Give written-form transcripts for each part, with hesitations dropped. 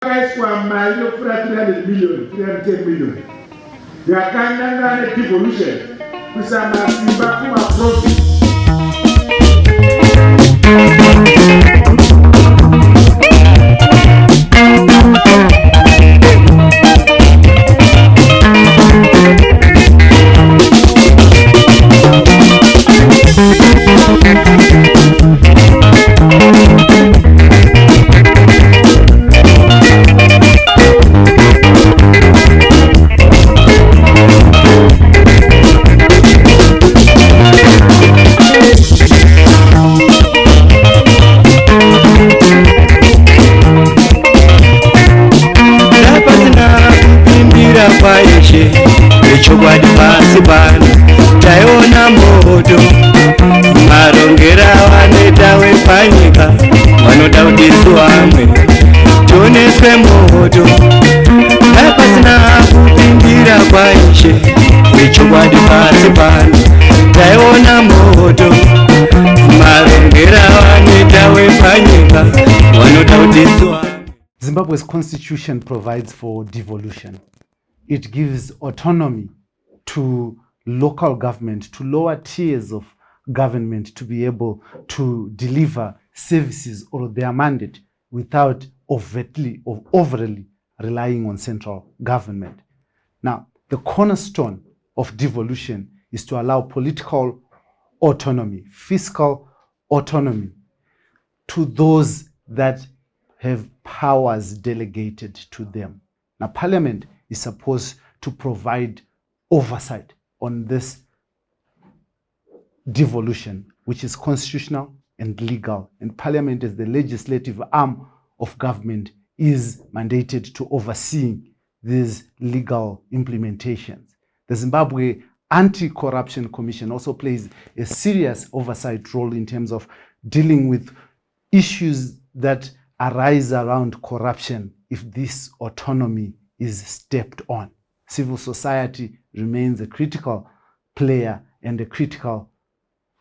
Kwa mali yokufuna 300 million, 310 million. Yakandanga devolution kusama simba kuma profit. Chokwadi pasi pano taiona moto marongera vanoita wepanyika vanoda kudisi vamwe tioneswe moto dai pasina kupindira kwaishe wechokwadi pasi pano taiona moto marongera vanoita wepanyika vanoda kudisi vamwe. Zimbabwe's constitution provides for devolution. It gives autonomy to local government, to lower tiers of government to be able to deliver services or their mandate without overtly or overly relying on central government. Now, the cornerstone of devolution is to allow political autonomy, fiscal autonomy to those that have powers delegated to them. Now, Parliament is supposed to provide oversight on this devolution, which is constitutional and legal. And Parliament, as the legislative arm of government, is mandated to oversee these legal implementations. The Zimbabwe Anti-Corruption Commission also plays a serious oversight role in terms of dealing with issues that arise around corruption if this autonomy is stepped on. Civil society remains a critical player and a critical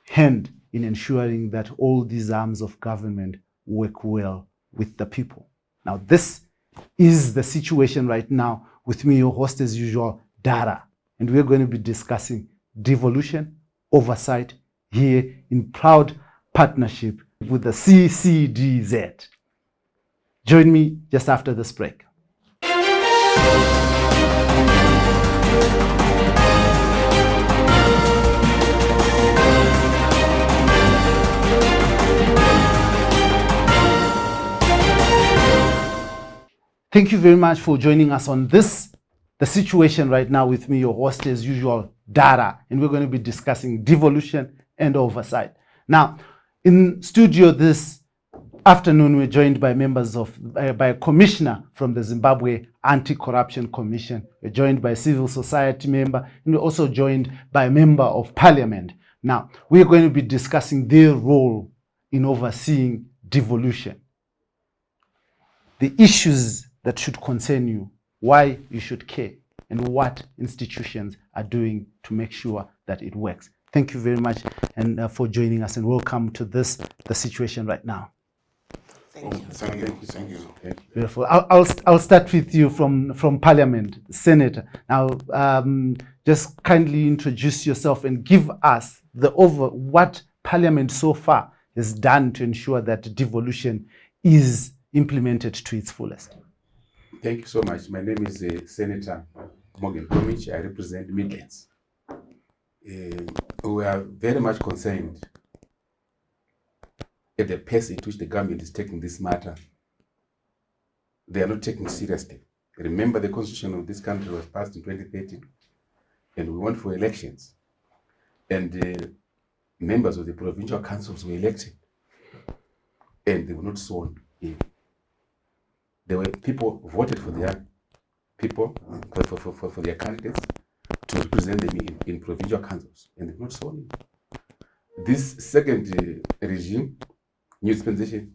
hand in ensuring that all these arms of government work well with the people. Now, this is the situation right now. With me, your host as usual, Dara, and we're going to be discussing devolution oversight here in proud partnership with the CCDZ. Join me just after this break. Thank you very much for joining us on this, the situation right now. With me, your host as usual, Dara, and we're going to be discussing devolution and oversight. Now, in studio this afternoon, we're joined by members of, by a commissioner from the Zimbabwe Anti-Corruption Commission. We're joined by a civil society member, and we're also joined by a member of Parliament. Now, we're going to be discussing their role in overseeing devolution, the issues that should concern you, why you should care, and what institutions are doing to make sure that it works. Thank you very much and for joining us, and welcome to the situation right now. Thank you. Beautiful. I'll start with you from Parliament, Senator. Now, just kindly introduce yourself and give us what Parliament so far has done to ensure that devolution is implemented to its fullest. Thank you so much. My name is Senator Morgan Komich. I represent Midlands. We are very much concerned at the pace at which the government is taking this matter. They are not taking it seriously. Remember, the constitution of this country was passed in 2013, and we went for elections. And members of the provincial councils were elected, and they were not sworn in. There were people who voted for their people, for their candidates to represent them in provincial councils, and they were not sworn in. This second regime, new dispensation,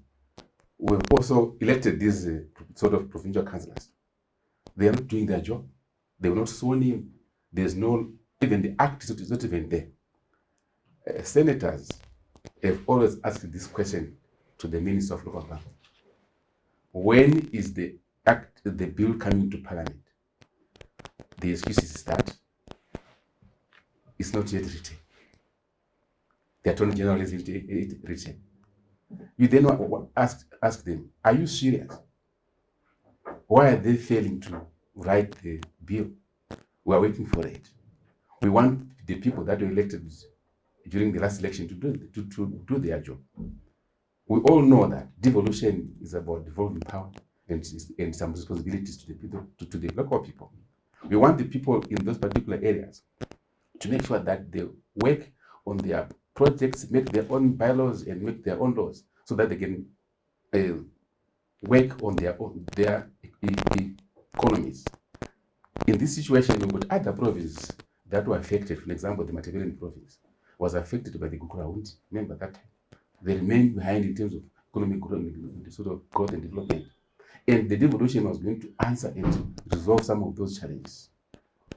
we've also elected these sort of provincial councillors. They are not doing their job. They were not sworn in. There's no, even the act is not even there. Senators have always asked this question to the Minister of Local Government. When is the the bill coming to Parliament, the excuse is that it's not yet written. The Attorney General is written. You then ask them, are you serious? Why are they failing to write the bill? We are waiting for it. We want the people that were elected during the last election to do their job. We all know that devolution is about devolving power and some responsibilities to the people, to the local people. We want the people in those particular areas to make sure that they work on their projects, make their own bylaws and make their own laws so that they can work on their economies. In this situation, we got other provinces that were affected. For example, the Matebeleni province was affected by the Gukurahundi. Remember that they remained behind in terms of economic growth, sort of growth and development. And the devolution was going to answer and resolve some of those challenges.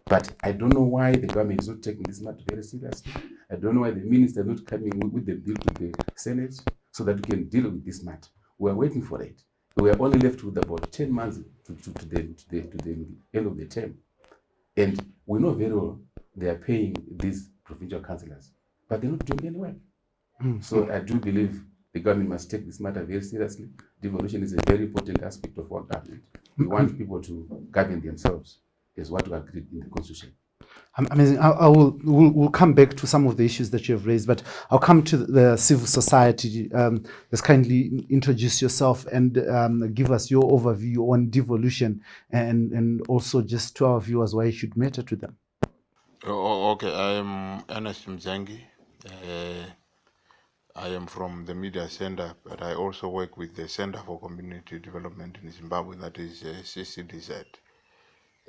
But I don't know why the government is not taking this matter very seriously. I don't know why the minister is not coming with the bill to the Senate so that we can deal with this matter. We are waiting for it. We are only left with about 10 months to the end of the term. And we know very well they are paying these provincial councillors, but they're not doing any work. So I do believe the government must take this matter very seriously. Devolution is a very important aspect of our government. We want people to govern themselves as what we agreed in the Constitution. Amazing. We'll come back to some of the issues that you have raised, but I'll come to the civil society. Just kindly introduce yourself and give us your overview on devolution, and also just to our viewers why it should matter to them. Okay, I am Ernest Mzangi. I am from the Media Center, but I also work with the Center for Community Development in Zimbabwe, that is CCDZ.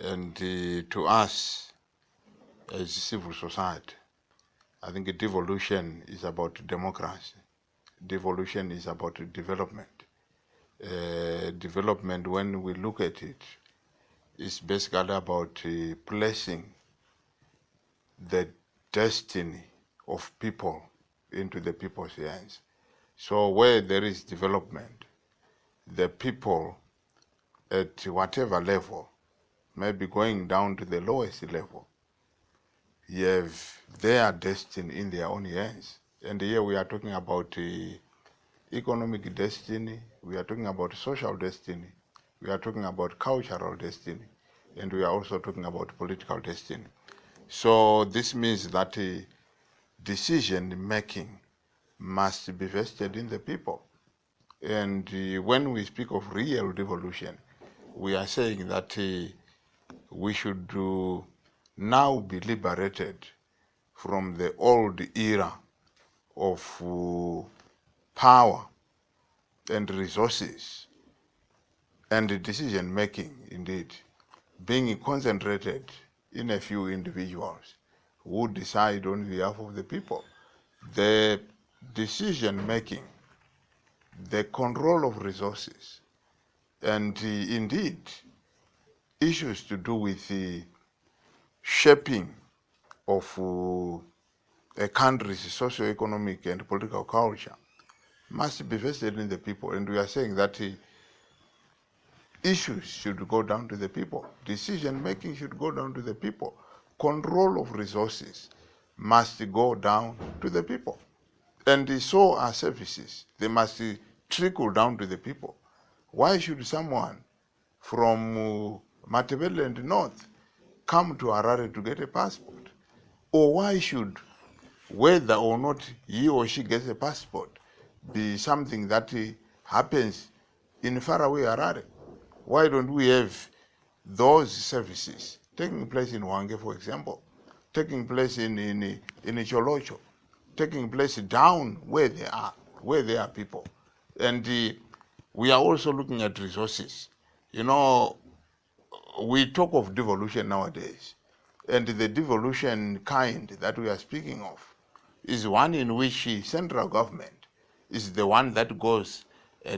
And to us, as civil society, I think devolution is about democracy. Devolution is about development. Development, when we look at it, is basically about placing the destiny of people into the people's hands. So where there is development, the people at whatever level, maybe going down to the lowest level, you have their destiny in their own hands. And here we are talking about economic destiny, we are talking about social destiny, we are talking about cultural destiny, and we are also talking about political destiny. So this means that decision making must be vested in the people. And when we speak of real devolution, we are saying that we should now be liberated from the old era of power and resources and decision making, indeed, being concentrated in a few individuals who decide on behalf of the people. The decision making, the control of resources, and indeed issues to do with the shaping of a country's socio-economic and political culture must be vested in the people. And we are saying that issues should go down to the people. Decision making should go down to the people. Control of resources must go down to the people. And so are services. They must trickle down to the people. Why should someone from Matebeleni North come to Harare to get a passport? Or why should whether or not he or she gets a passport be something that happens in faraway Harare? Why don't we have those services taking place in Hwange, for example, taking place in Cholocho, taking place down where they are people? And we are also looking at resources. You know, we talk of devolution nowadays, and the devolution kind that we are speaking of is one in which central government is the one that goes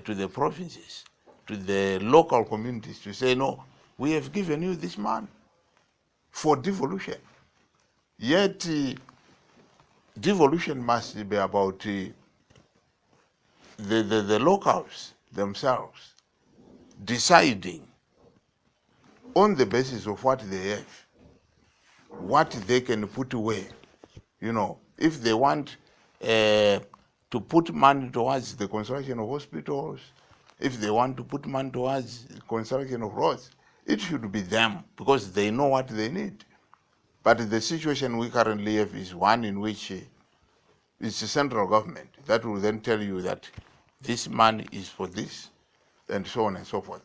to the provinces, to the local communities to say, no, we have given you this man for devolution. Yet devolution must be about the locals themselves deciding on the basis of what they have, what they can put away. You know, if they want to put money towards the construction of hospitals, if they want to put money towards the construction of roads, it should be them, because they know what they need. But the situation we currently have is one in which it's the central government that will then tell you that this money is for this, and so on and so forth.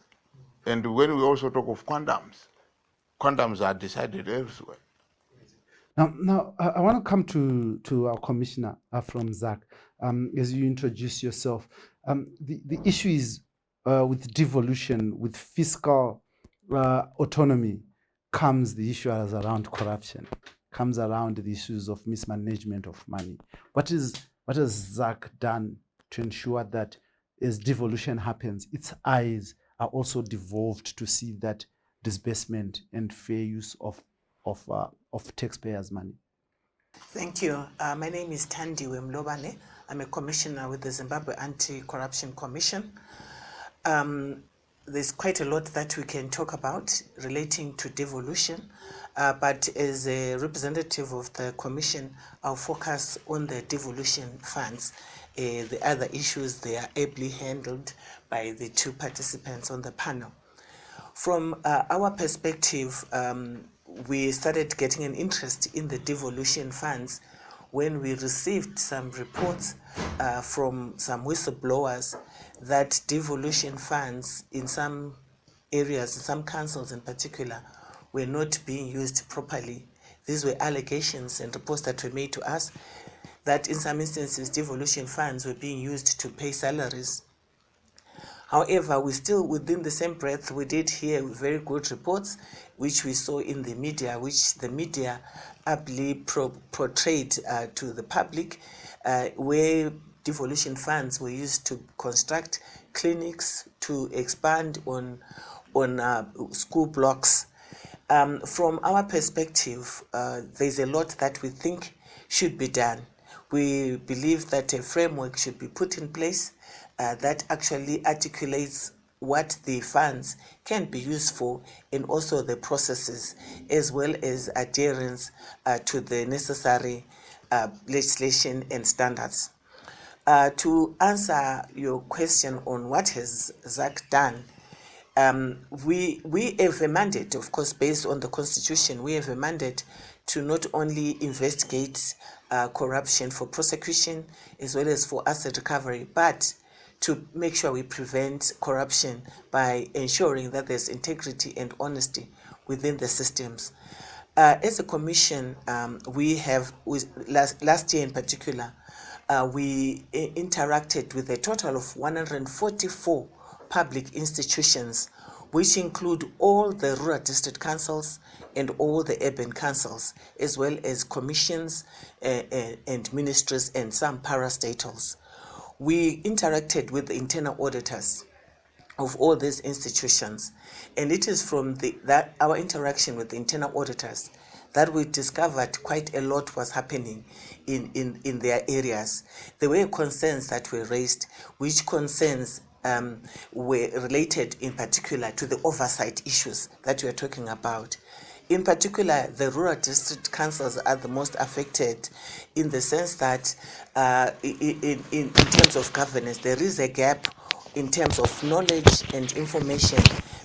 And when we also talk of quantums are decided elsewhere. Now, I want to come to our commissioner from ZAC as you introduce yourself. The issue is with devolution, with fiscal autonomy, comes the issues around corruption, comes around the issues of mismanagement of money. What has ZAC done to ensure that as devolution happens, its eyes are also devolved to see that disbursement and fair use of taxpayers' money? Thank you. My name is Thandiwe Mlobane. I'm a commissioner with the Zimbabwe Anti-Corruption Commission. There's quite a lot that we can talk about relating to devolution, but as a representative of the commission, I'll focus on the devolution funds. The other issues, they are ably handled by the two participants on the panel. From our perspective, we started getting an interest in the devolution funds when we received some reports from some whistleblowers that devolution funds in some areas, in some councils in particular, were not being used properly. These were allegations and reports that were made to us that in some instances devolution funds were being used to pay salaries. However, we still, within the same breath, we did hear very good reports which we saw in the media, which the media aptly portrayed to the public, where devolution funds were used to construct clinics, to expand on school blocks. From our perspective, there's a lot that we think should be done. We believe that a framework should be put in place that actually articulates what the funds can be used for, and also the processes, as well as adherence to the necessary legislation and standards. To answer your question on what has ZAC done, we have a mandate, of course, based on the Constitution. We have a mandate to not only investigate corruption for prosecution as well as for asset recovery, but to make sure we prevent corruption by ensuring that there's integrity and honesty within the systems. As a commission, we have, last year in particular, we interacted with a total of 144 public institutions, which include all the rural district councils and all the urban councils, as well as commissions and ministries and some parastatals. We interacted with the internal auditors of all these institutions, and it is from our interaction with the internal auditors that we discovered quite a lot was happening in their areas. There were concerns that were raised, which concerns were related in particular to the oversight issues that we are talking about. In particular, the rural district councils are the most affected in the sense that in terms of governance, there is a gap in terms of knowledge and information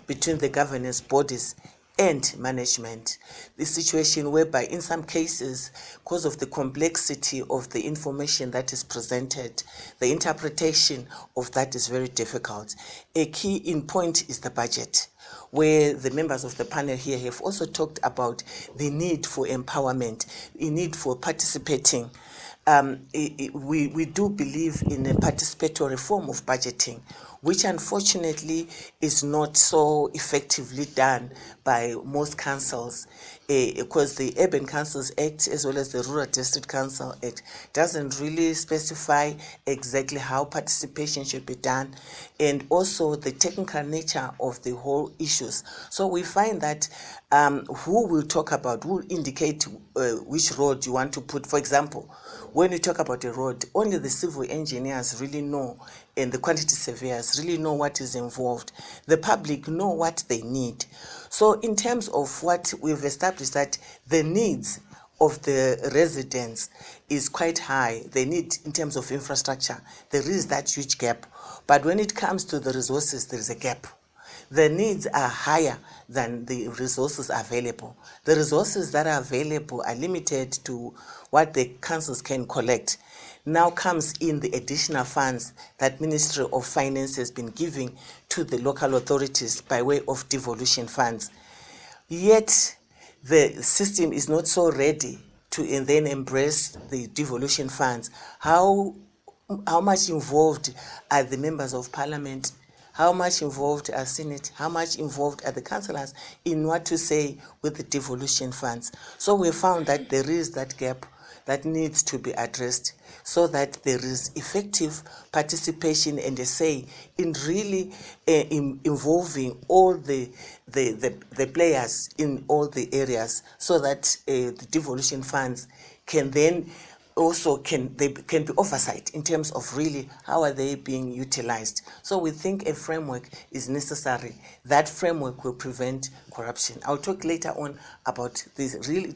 between the governance bodies and management. The situation whereby in some cases, because of the complexity of the information that is presented, the interpretation of that is very difficult. A key in point is the budget, where the members of the panel here have also talked about the need for empowerment, the need for participating. We do believe in a participatory form of budgeting, which unfortunately is not so effectively done by most councils, because the Urban Councils Act as well as the Rural District Council Act doesn't really specify exactly how participation should be done, and also the technical nature of the whole issues. So we find that who will talk about, will indicate which road you want to put. For example, when you talk about a road, only the civil engineers really know, and the quantity surveyors really know what is involved. The public know what they need. So in terms of what we've established, that the needs of the residents is quite high. They need, in terms of infrastructure, there is that huge gap. But when it comes to the resources, there is a gap. The needs are higher than the resources available. The resources that are available are limited to what the councils can collect. Now comes in the additional funds that Ministry of Finance has been giving to the local authorities by way of devolution funds. Yet the system is not so ready to and then embrace the devolution funds. How much involved are the members of parliament? How much involved are Senate? How much involved are the councillors in what to say with the devolution funds? So we found that there is that gap that needs to be addressed so that there is effective participation and a say in really involving all the players in all the areas, so that the devolution funds can then also can be oversight in terms of really how are they being utilized. So we think a framework is necessary. That framework will prevent corruption. I'll talk later on about these really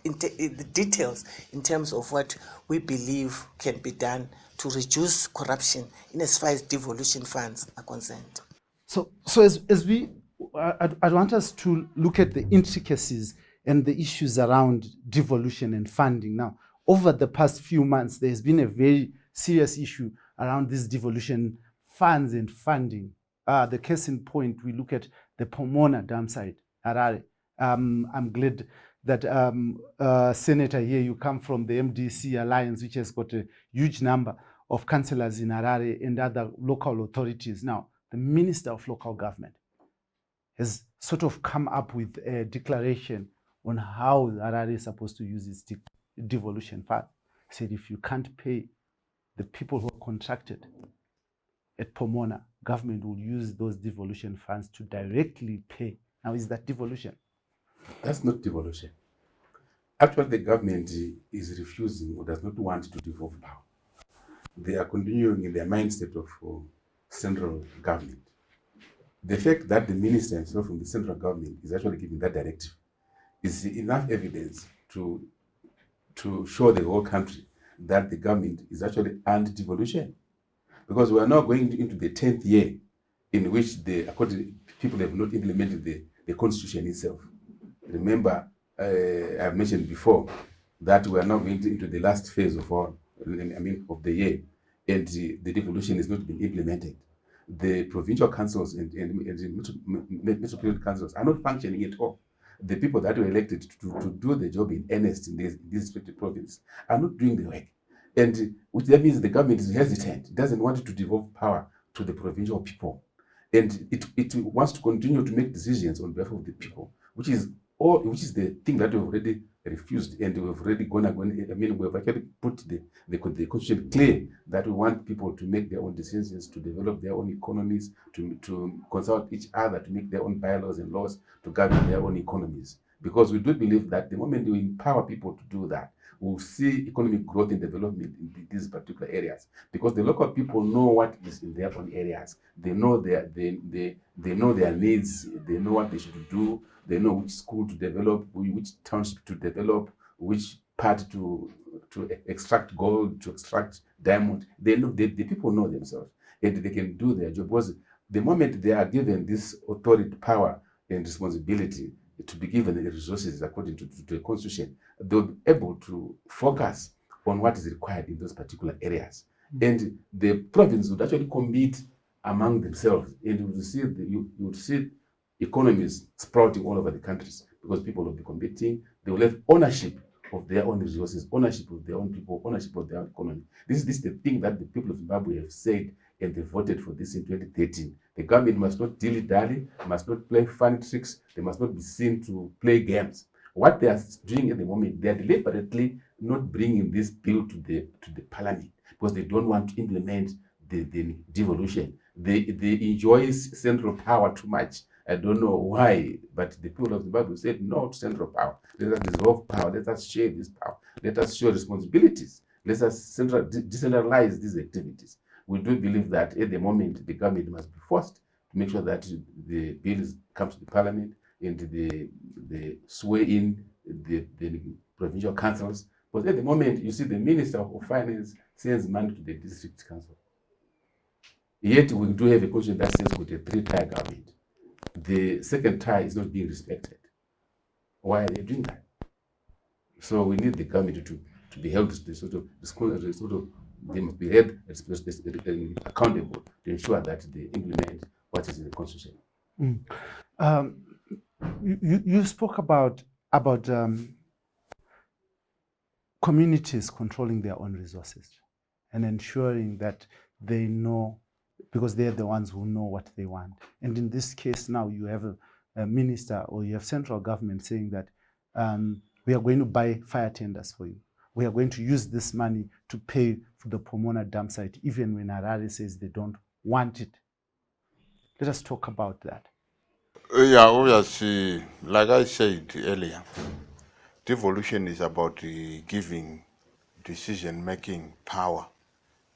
the details in terms of what we believe can be done to reduce corruption in as far as devolution funds are concerned. So as we, I want us to look at the intricacies and the issues around devolution and funding. Now, over the past few months, there's been a very serious issue around these devolution funds and funding. The case in point, we look at the Pomona dam site, Harare. I'm glad that Senator here, you come from the MDC Alliance, which has got a huge number of councillors in Harare and other local authorities. Now, the Minister of Local Government has sort of come up with a declaration on how Harare is supposed to use its devolution fund. Said if you can't pay the people who are contracted at Pomona, government will use those devolution funds to directly pay. Now, is that devolution? That's not devolution. Actually, the government is refusing or does not want to devolve power. They are continuing in their mindset of central government. The fact that the minister himself from the central government is actually giving that directive is enough evidence to show the whole country that the government is actually anti-devolution. Because we are now going into the 10th year in which people have not implemented the constitution itself. Remember, I've mentioned before that we are now going into the last phase of the year, and the devolution is not being implemented. The provincial councils and metropolitan councils are not functioning at all. The people that were elected to do the job in earnest in these respective provinces are not doing the work. And which that means the government is hesitant. It doesn't want to devolve power to the provincial people. And it wants to continue to make decisions on behalf of the people, which is the thing that we've already refused, and we've already we've actually put the constitution clear that we want people to make their own decisions, to develop their own economies, to consult each other, to make their own bylaws and laws to govern their own economies. Because we do believe that the moment we empower people to do that, we'll see economic growth and development in these particular areas. Because the local people know what is in their own areas. They know they know their needs. They know what they should do. They know which school to develop, which township to develop, which part to extract gold, to extract diamond. They know the people know themselves, and they can do their job. Because the moment they are given this authority, power, and responsibility to be given the resources according to the constitution, they'll be able to focus on what is required in those particular areas. And the province would actually compete among themselves, and you would see economies sprouting all over the countries, because people will be competing. They will have ownership of their own resources, ownership of their own people, ownership of their own economy. This is the thing that the people of Zimbabwe have said, and they voted for this in 2013. The government must not dilly-dally, must not play funny tricks, they must not be seen to play games. What they are doing at the moment, they are deliberately not bringing this bill to the parliament, because they don't want to implement the devolution. They enjoy central power too much. I don't know why, but the people of Zimbabwe said no to central power. Let us dissolve power. Let us share this power. Let us share responsibilities. Let us decentralize these activities. We do believe that at the moment the government must be forced to make sure that the bill comes to the parliament, and the sway in the provincial councils. But at the moment, you see the Minister of Finance sends money to the district council. Yet we do have a constitution that says with a 3-tier government. The second tier is not being respected. Why are they doing that? So we need the government to be held to the sort of they must be held accountable to ensure that they implement what is in the constitution. You spoke about communities controlling their own resources and ensuring that they know, because they're the ones who know what they want. And in this case now, you have a minister or you have central government saying that we are going to buy fire tenders for you. We are going to use this money to pay for the Pomona dump site, even when Harare says they don't want it. Let us talk about that. Yeah, obviously, like I said earlier, devolution is about giving decision-making power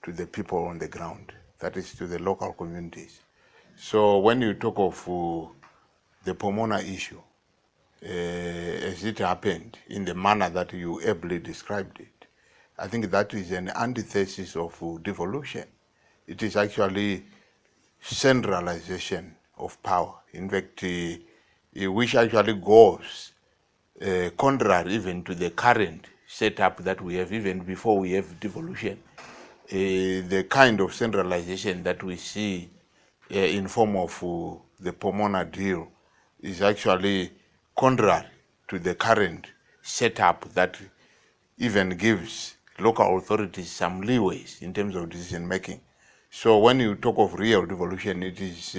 to the people on the ground, that is to the local communities. So when you talk of the Pomona issue, as it happened in the manner that you ably described it, I think that is an antithesis of devolution. It is actually centralization of power. In fact, which actually goes contrary even to the current setup that we have, even before we have devolution. The kind of centralization that we see in form of the Pomona deal is actually contrary to the current setup that even gives local authorities some leeways in terms of decision making. So when you talk of real devolution, it is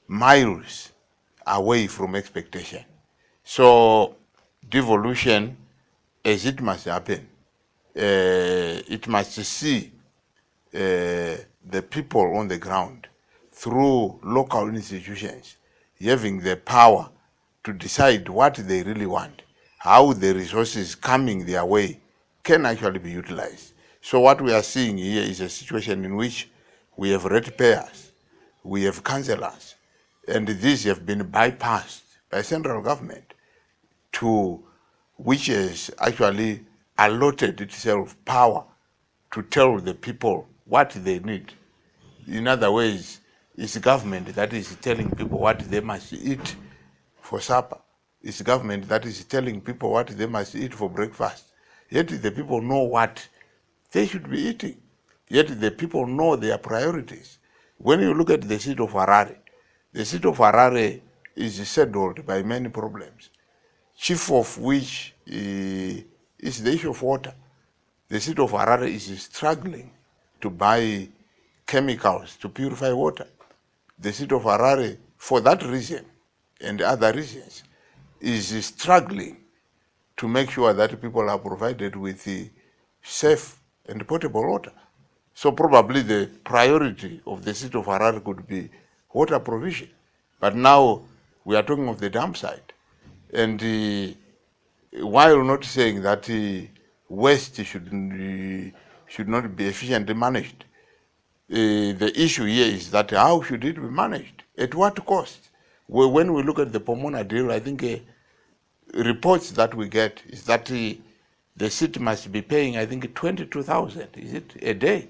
miles away from expectation. So devolution, as it must happen, it must see the people on the ground through local institutions having the power to decide what they really want, how the resources coming their way can actually be utilized. So what we are seeing here is a situation in which we have ratepayers, we have councillors, and these have been bypassed by central government, to which has actually allotted itself power to tell the people what they need. In other words, it's government that is telling people what they must eat for supper. It's government that is telling people what they must eat for breakfast. Yet the people know what they should be eating. Yet the people know their priorities. When you look at the city of Harare, the city of Harare is saddled by many problems, chief of which is the issue of water. The city of Harare is struggling to buy chemicals to purify water. The city of Harare, for that reason and other reasons, is struggling to make sure that people are provided with safe and potable water. So probably the priority of the city of Harare could be water provision. But now we are talking of the dump site. And while not saying that waste should not be efficiently managed, the issue here is that how should it be managed? At what cost? When we look at the Pomona deal, I think reports that we get is that the city must be paying, I think, 22,000, is it, a day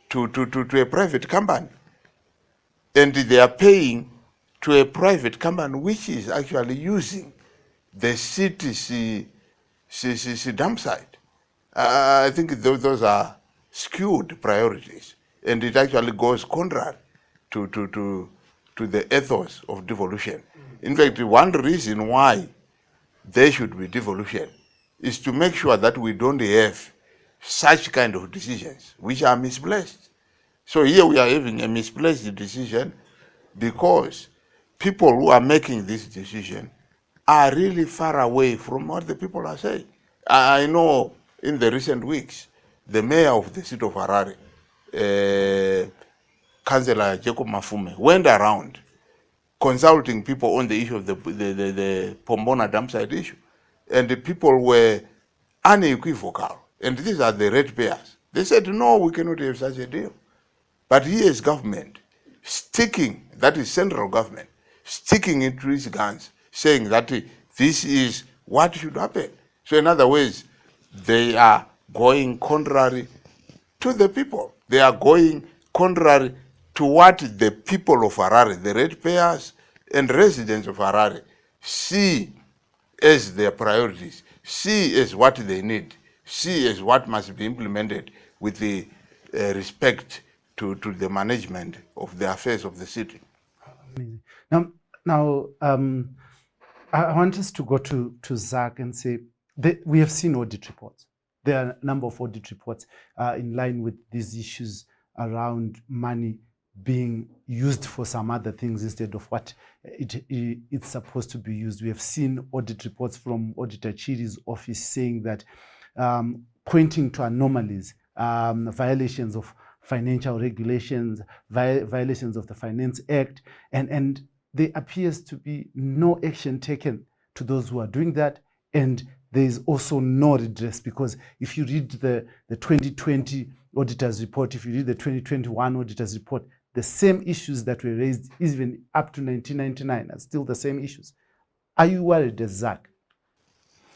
to a private company. And they are paying to a private company which is actually using the city's dump site. I think those are skewed priorities, and it actually goes contrary to the ethos of devolution. In fact, one reason why there should be devolution is to make sure that we don't have such kind of decisions which are misplaced. So here we are having a misplaced decision because people who are making this decision are really far away from what the people are saying. I know in the recent weeks, the mayor of the city of Harare, Councillor Jacob Mafume, went around consulting people on the issue of the Pomona dump site issue. And the people were unequivocal. And these are the ratepayers. They said, no, we cannot have such a deal. But here is government sticking, that is central government, sticking it to his guns, saying that this is what should happen. So in other words, they are going contrary to the people. They are going contrary to what the people of Harare, the ratepayers and residents of Harare, see as their priorities, see as what they need, see as what must be implemented with the respect to the management of the affairs of the city. Amazing. Now, I want us to go to Zach and say we have seen audit reports. There are a number of audit reports in line with these issues around money being used for some other things instead of what it's supposed to be used. We have seen audit reports from Auditor Chiri's office saying that, pointing to anomalies, violations of financial regulations, violations of the Finance Act, and there appears to be no action taken to those who are doing that, and there is also no redress, because if you read the 2020 auditor's report, if you read the 2021 auditor's report, the same issues that were raised even up to 1999 are still the same issues. Are you worried, Zach?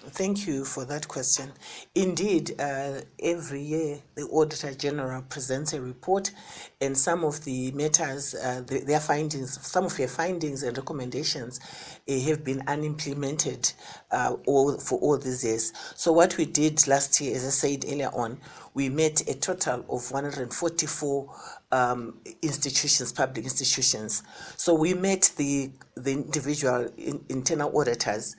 Thank you for that question. Indeed, every year the Auditor General presents a report, and some of the matters, their findings, some of their findings and recommendations have been unimplemented for all these years. So what we did last year, as I said earlier on, we met a total of 144 institutions, public institutions. So we met the individual internal auditors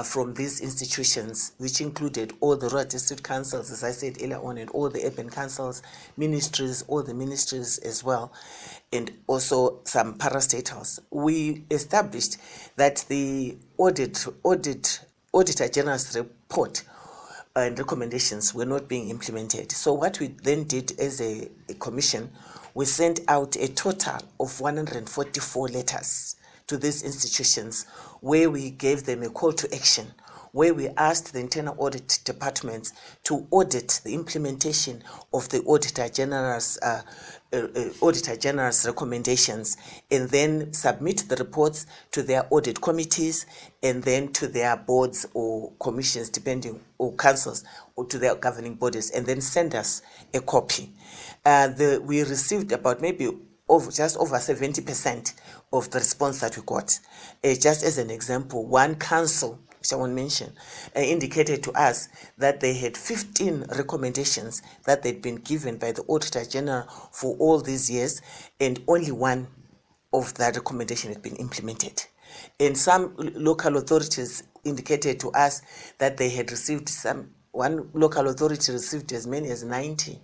from these institutions, which included all the rural district councils, as I said earlier on, and all the urban councils, ministries, all the ministries as well, and also some parastatals. We established that the Auditor General's report and recommendations were not being implemented. So what we then did as a commission, we sent out a total of 144 letters to these institutions where we gave them a call to action, where we asked the internal audit departments to audit the implementation of the Auditor General's recommendations, and then submit the reports to their audit committees and then to their boards or commissions, depending, or councils, or to their governing bodies, and then send us a copy. We received about just over 70% of the response that we got. Just as an example, one council, which I won't mention, indicated to us that they had 15 recommendations that they'd been given by the Auditor General for all these years, and only one of that recommendation had been implemented. And some local authorities indicated to us that they had received one local authority received as many as 90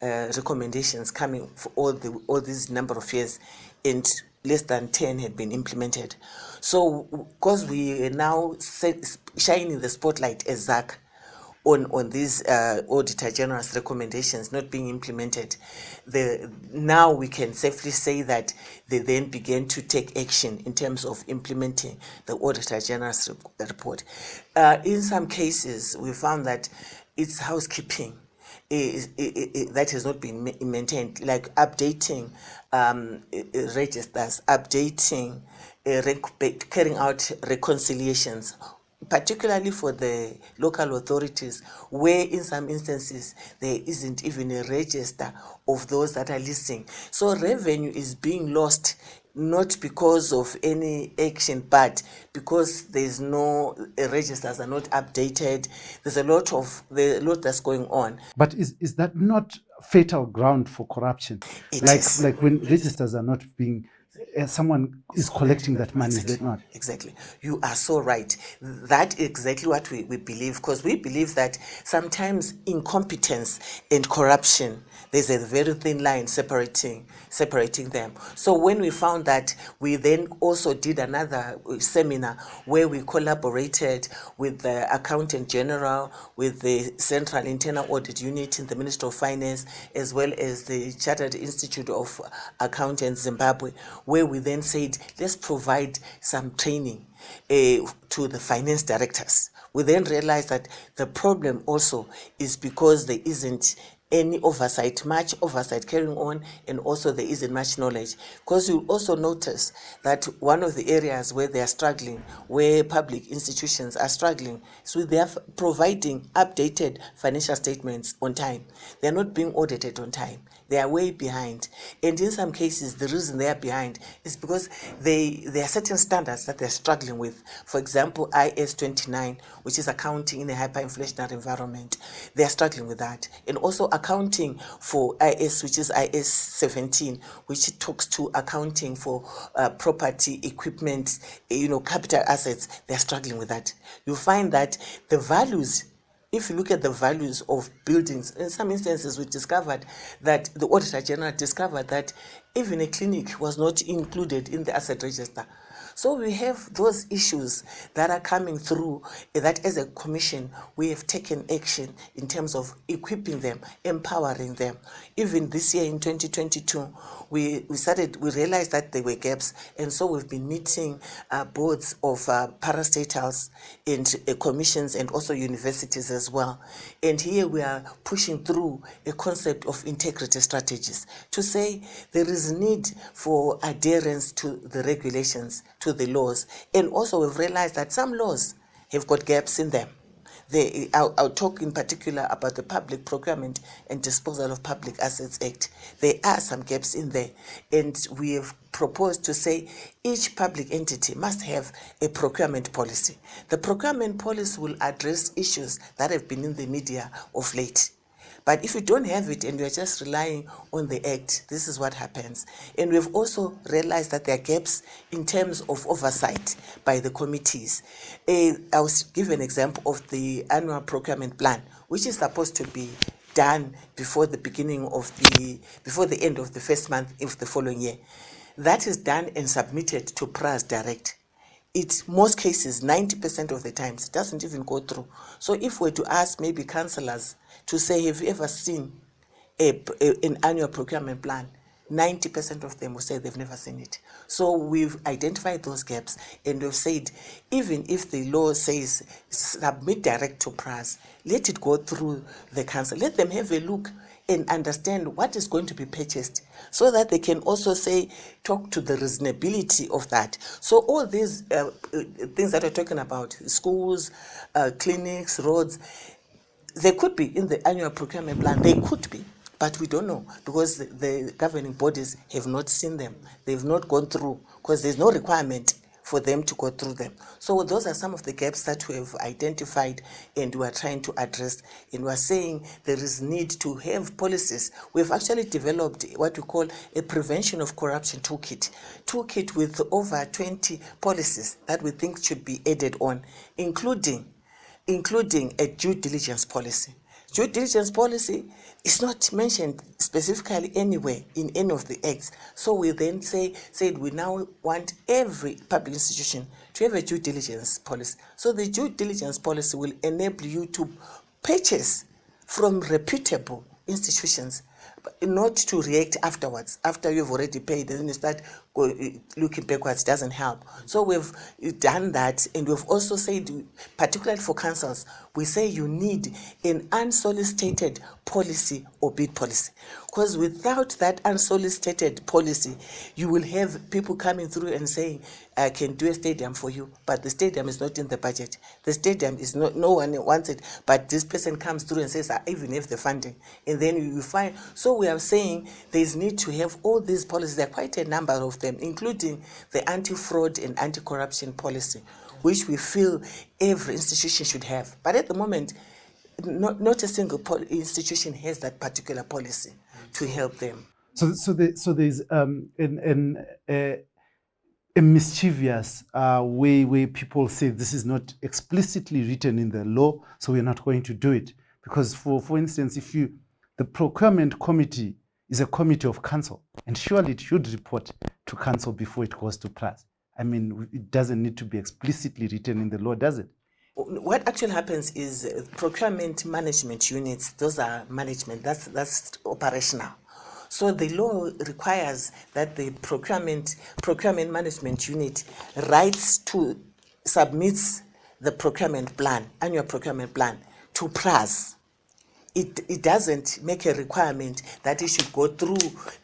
recommendations coming for all these number of years, and less than 10 had been implemented. So, because we are now shining the spotlight as ZAC on these Auditor General's recommendations not being implemented, now we can safely say that they then began to take action in terms of implementing the Auditor General's report. In some cases, we found that it's housekeeping that has not been maintained, like updating registers, updating, carrying out reconciliations, particularly for the local authorities, where in some instances there isn't even a register of those that are listing. So revenue is being lost, not because of any action, but because there's no registers are not updated. There's a lot that's going on. But is that not fatal ground for corruption? Like when registers are not being, someone is collecting that money, is that not? Exactly. You are so right. That is exactly what we believe, because we believe that sometimes incompetence and corruption, there's a very thin line separating them. So when we found that, we then also did another seminar where we collaborated with the Accountant General, with the Central Internal Audit Unit in the Ministry of Finance, as well as the Chartered Institute of Accountants Zimbabwe, where we then said, let's provide some training to the finance directors. We then realized that the problem also is because there isn't any oversight, much oversight carrying on, and also there isn't much knowledge. Because you'll also notice that one of the areas where they are struggling, where public institutions are struggling, is with their providing updated financial statements on time. They're not being audited on time. They are way behind. And in some cases, the reason they are behind is because there are certain standards that they're struggling with. For example, IS 29, which is accounting in a hyperinflationary environment. They are struggling with that. And also accounting for IS, which is IS 17, which talks to accounting for property, equipment, capital assets. They're struggling with that. You find that the values, if you look at the values of buildings, in some instances we discovered that the Auditor General discovered that even a clinic was not included in the asset register. So we have those issues that are coming through that as a commission we have taken action in terms of equipping them, empowering them. Even this year in 2022, we realized that there were gaps, and so we've been meeting boards of parastatals and commissions and also universities as well. And here we are pushing through a concept of integrity strategies to say there is need for adherence to the regulations, to the laws. And also we've realized that some laws have got gaps in them. I'll talk in particular about the Public Procurement and Disposal of Public Assets Act. There are some gaps in there, and we have proposed to say each public entity must have a procurement policy. The procurement policy will address issues that have been in the media of late. But if you don't have it and you're just relying on the Act, this is what happens. And we've also realized that there are gaps in terms of oversight by the committees. I'll give an example of the annual procurement plan, which is supposed to be done before the end of the first month of the following year. That is done and submitted to PRAS direct. Most cases, 90% of the times, it doesn't even go through. So if we're to ask maybe councillors to say, have you ever seen an annual procurement plan? 90% of them will say they've never seen it. So we've identified those gaps, and we've said, even if the law says submit direct to PRAS, let it go through the council. Let them have a look and understand what is going to be purchased, so that they can also talk to the reasonability of that. So all these things that we're talking about, schools, clinics, roads, they could be in the annual procurement plan. They could be, but we don't know, because the governing bodies have not seen them. They've not gone through, because there's no requirement for them to go through them. So those are some of the gaps that we have identified and we are trying to address. And we are saying there is need to have policies. We've actually developed what we call a prevention of corruption toolkit with over 20 policies that we think should be added on, including a due diligence policy. Due diligence policy is not mentioned specifically anywhere in any of the acts. So we then said we now want every public institution to have a due diligence policy. So the due diligence policy will enable you to purchase from reputable institutions, not to react afterwards. After you've already paid, then you start looking backwards. Doesn't help. So we've done that, and we've also said, particularly for councils, we say you need an unsolicited policy or bid policy, because without that unsolicited policy, you will have people coming through and saying, I can do a stadium for you, but the stadium is not in the budget. The stadium is not, no one wants it, but this person comes through and says, I even have the funding. And then you find, so we are saying there is need to have all these policies. There are quite a number of them, including the anti-fraud and anti-corruption policy, which we feel every institution should have. But at the moment, not a single institution has that particular policy to help them. So there's a mischievous way where people say this is not explicitly written in the law, so we're not going to do it. Because for instance, the procurement committee is a committee of council, and surely it should report to council before it goes to PRAS. I mean, it doesn't need to be explicitly written in the law, does it? What actually happens is procurement management units, those are management, that's operational. So the law requires that the procurement management unit submits the procurement plan, annual procurement plan, to PRAS. it doesn't make a requirement that it should go through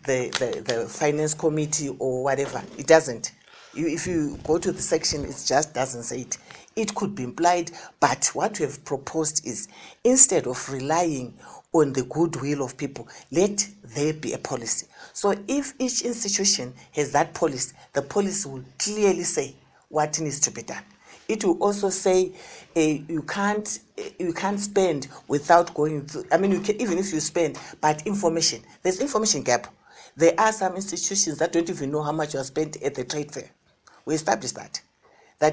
the finance committee or whatever. It doesn't. If you go to the section, it just doesn't say it. It could be implied, but what we have proposed is, instead of relying on the goodwill of people, let there be a policy. So if each institution has that policy, the policy will clearly say what needs to be done. It will also say you can't spend without going through. I mean, you can, even if you spend, but information. There's information gap. There are some institutions that don't even know how much you have spent at the trade fair. We established that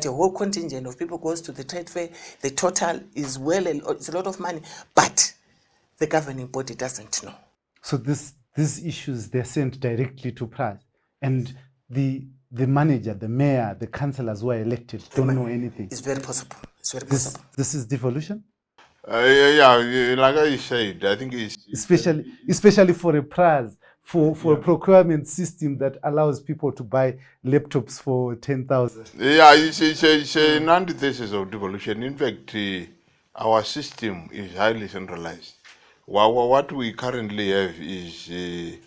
a whole contingent of people goes to the trade fair. The total is it's a lot of money, but the governing body doesn't know. So these issues, they're sent directly to PRAS, and the manager, the mayor, the councillors who are elected don't know anything. It's very possible. It's very possible. This is devolution? Yeah, like I said, I think it's especially for a PRAS, for a procurement system that allows people to buy laptops for 10,000. Yeah, it's an antithesis of devolution. In fact, our system is highly centralized. What we currently have is a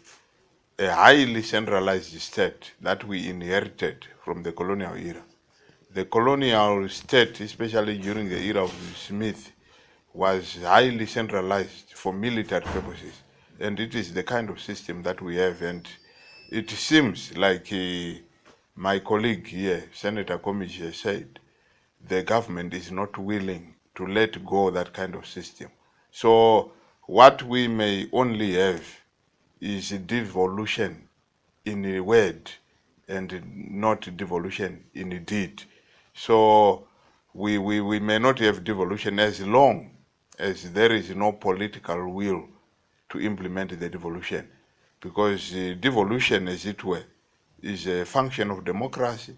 highly centralized state that we inherited from the colonial era. The colonial state, especially during the era of Smith, was highly centralized for military purposes. And it is the kind of system that we have. And it seems like my colleague here, Senator Komishe, said, the government is not willing to let go of that kind of system. So what we may only have is devolution in a word and not devolution in a deed. So we may not have devolution as long as there is no political will to implement the devolution, because devolution, as it were, is a function of democracy,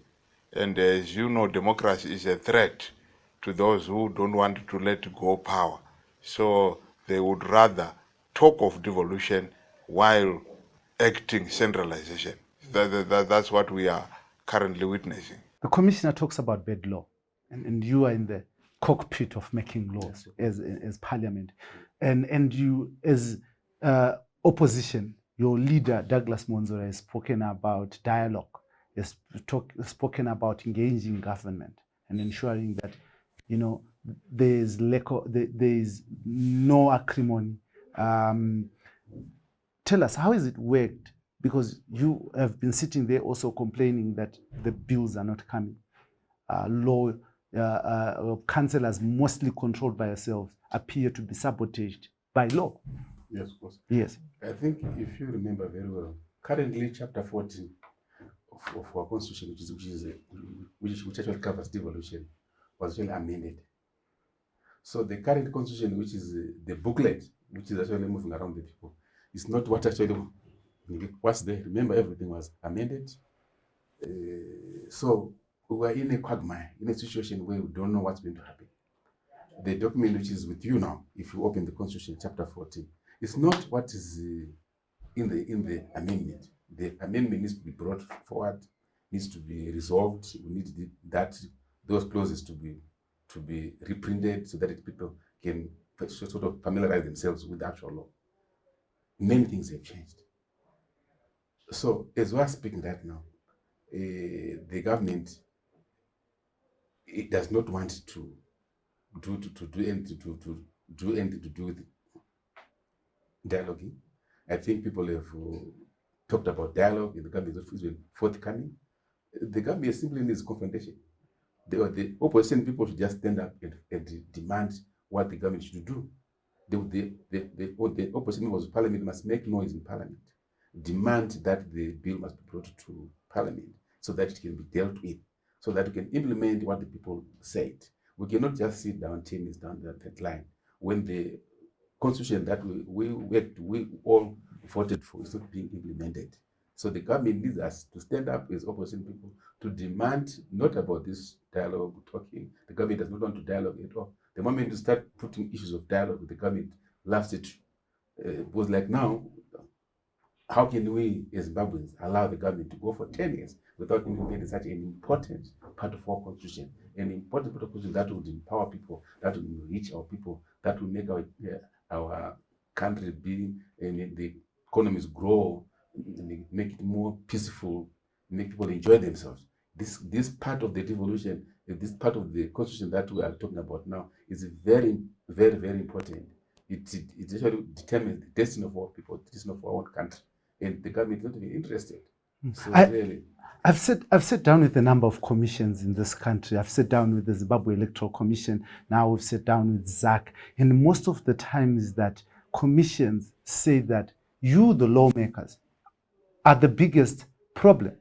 and as you know, democracy is a threat to those who don't want to let go of power. So they would rather talk of devolution while acting centralization. That's what we are currently witnessing. The commissioner talks about bad law, and you are in the cockpit of making laws as parliament, and you as opposition, your leader Douglas Monzora has spoken about dialogue, has spoken about engaging government and ensuring that there is no acrimony. Tell us, how has it worked? Because you have been sitting there also complaining that the bills are not coming. Councillors, mostly controlled by yourselves, appear to be sabotaged by law. Yes, of course. Yes. I think if you remember very well, currently chapter 14 of our constitution, which actually covers devolution, was actually amended. So the current constitution, which is the booklet, which is actually moving around the people, is not what actually was there. Remember, everything was amended. So we are in a quagmire, in a situation where we don't know what's going to happen. The document which is with you now, if you open the constitution, chapter 14, it's not what is in the amendment. The amendment needs to be brought forward, needs to be resolved. We need those clauses to be reprinted so that people can sort of familiarize themselves with the actual law. Many things have changed. So as we are speaking right now, the government, it does not want to do anything to do with dialoguing. I think people have talked about dialogue, and the government is forthcoming. The government simply needs confrontation. The opposition people should just stand up and demand what the government should do. The opposition members of parliament must make noise in parliament, demand that the bill must be brought to parliament so that it can be dealt with, so that we can implement what the people said. We cannot just sit down 10 years down that line when the constitution that we all voted for is not being implemented. So the government needs us to stand up as opposition people to demand not about this dialogue talking. The government does not want to dialogue at all. The moment you start putting issues of dialogue with the government, loves it. Was like now, how can we as Zimbabweans allow the government to go for 10 years without implementing such an important part of our constitution, an important part of constitution that would empower people, that would enrich our people, that will make our country be, and the economies grow, and make it more peaceful, make people enjoy themselves. This part of the devolution, this part of the constitution that we are talking about now is very, very, very important. It actually determines the destiny of our people, the destiny of our own country, and the government is not even interested. So really, I've sat down with a number of commissions in this country. I've sat down with the Zimbabwe Electoral Commission. Now we've sat down with ZAC. And most of the time is that commissions say that you, the lawmakers, are the biggest problem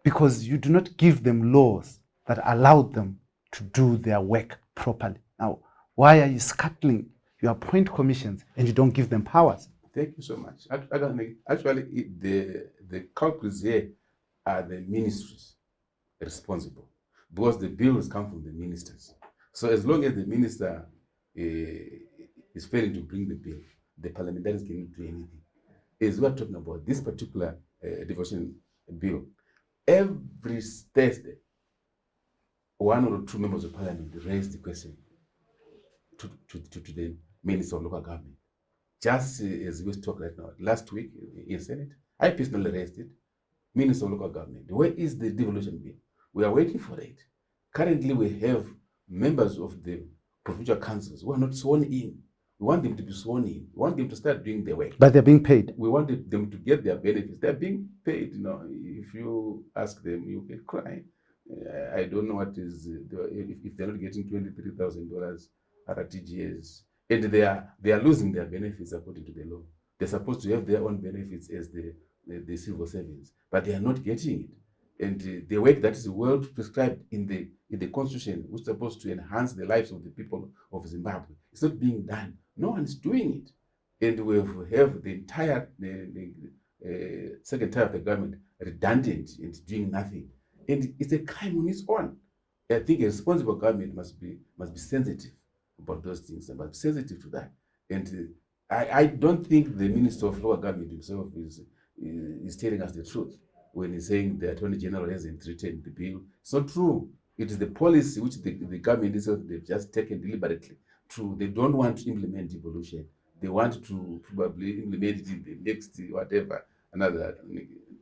because you do not give them laws that allow them to do their work properly. Now, why are you scuttling? You appoint commissions and you don't give them powers. thank you so much. Actually, the culprits here are the ministries responsible, because the bills come from the ministers. So as long as the minister is failing to bring the bill, the parliamentarians cannot do anything. As we are talking about this particular devolution bill, every Thursday, one or two members of parliament raise the question to the Minister of Local Government. Just as we talk right now, last week in Senate, I personally raised it. Minister of Local Government, where is the devolution bill? We are waiting for it. Currently, we have members of the provincial councils who are not sworn in. We want them to be sworn in. We want them to start doing their work. But they're being paid. We want them to get their benefits. They're being paid. You know, if you ask them, you can cry. I don't know what is if they're not getting $23,000 RTGS, and they are losing their benefits according to the law. They're supposed to have their own benefits as the civil servants, but they are not getting it. And the work that is well prescribed in the constitution, which is supposed to enhance the lives of the people of Zimbabwe, it's not being done. No one is doing it, and we have the entire second tier of the government redundant and doing nothing. And it's a crime on its own. I think a responsible government must be sensitive about those things, and must be sensitive to that. And I don't think the Minister of Local Government himself is telling us the truth when he's saying the Attorney General hasn't written the bill. It's not true. It is the policy which the government itself, they've just taken deliberately. True, they don't want to implement devolution. They want to probably implement it in the next whatever, another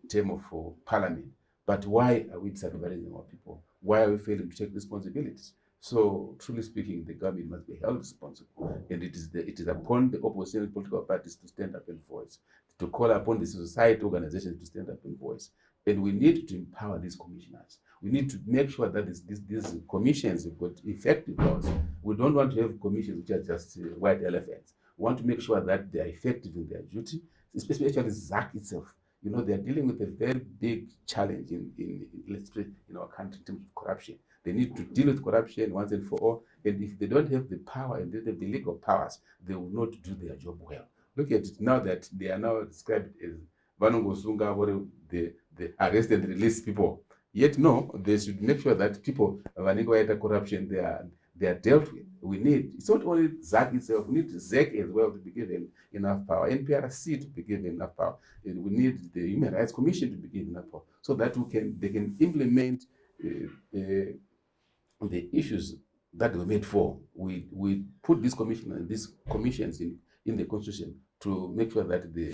term of parliament. But why are we disadvantaging our people? Why are we failing to take responsibilities? So, truly speaking, the government must be held responsible, and it is upon the opposition political parties to stand up and voice, to call upon the society organizations to stand up and voice. And we need to empower these commissioners. We need to make sure that these commissions have got effective laws. We don't want to have commissions which are just white elephants. We want to make sure that they are effective in their duty, especially ZAC itself. You know, they are dealing with a very big challenge in our country in terms of corruption. They need to deal with corruption once and for all. And if they don't have the power and they don't have the legal powers, they will not do their job well. Look at it now that they are now described as Vanongosunga, the arrest and release people. Yet no, they should make sure that people vaniguaita corruption they are dealt with. It's not only ZAC itself, we need ZEC as well to be given enough power, NPRC to be given enough power, and we need the Human Rights Commission to be given enough power, so that they can implement the issues that were made for. We put these commissions in the constitution to make sure that they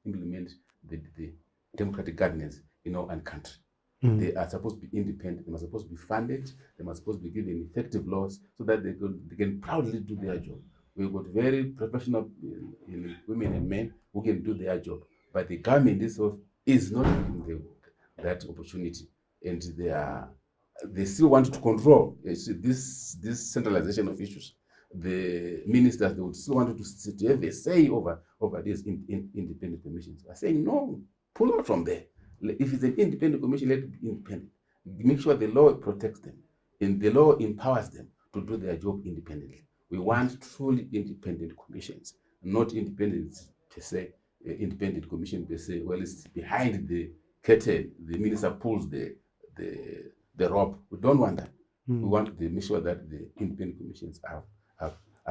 implement the democratic governance in our own country. They are supposed to be independent. They are supposed to be funded. They are supposed to be given effective laws so that they can proudly do their job. We've got very professional women and men who can do their job, but the government itself is not giving them that opportunity, and they still want to control this centralization of issues. The ministers, they would still want to have a say over these independent commissions. By saying no, pull out from there. If it's an independent commission, let it be independent. Make sure the law protects them and the law empowers them to do their job independently. We want truly independent commissions, not independent per se. Independent commission per se, well, it's behind the curtain. The minister pulls the rope. We don't want that. We want to make sure that the independent commissions are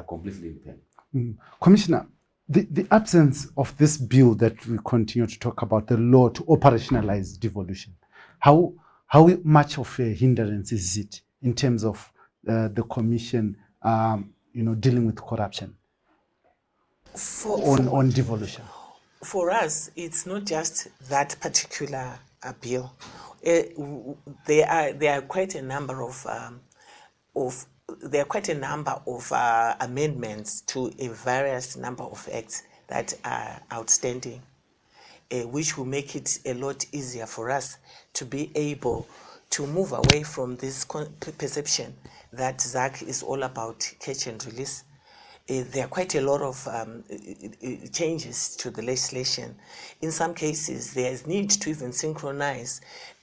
completely independent. Commissioner, the absence of this bill that we continue to talk about, the law to operationalize devolution, how much of a hindrance is it in terms of the commission, dealing with corruption? on devolution? For us, it's not just that particular bill. There are quite a number of amendments to a various number of acts that are outstanding, which will make it a lot easier for us to be able to move away from this perception that ZAC is all about catch and release. There are quite a lot of changes to the legislation. In some cases, there is need to even synchronize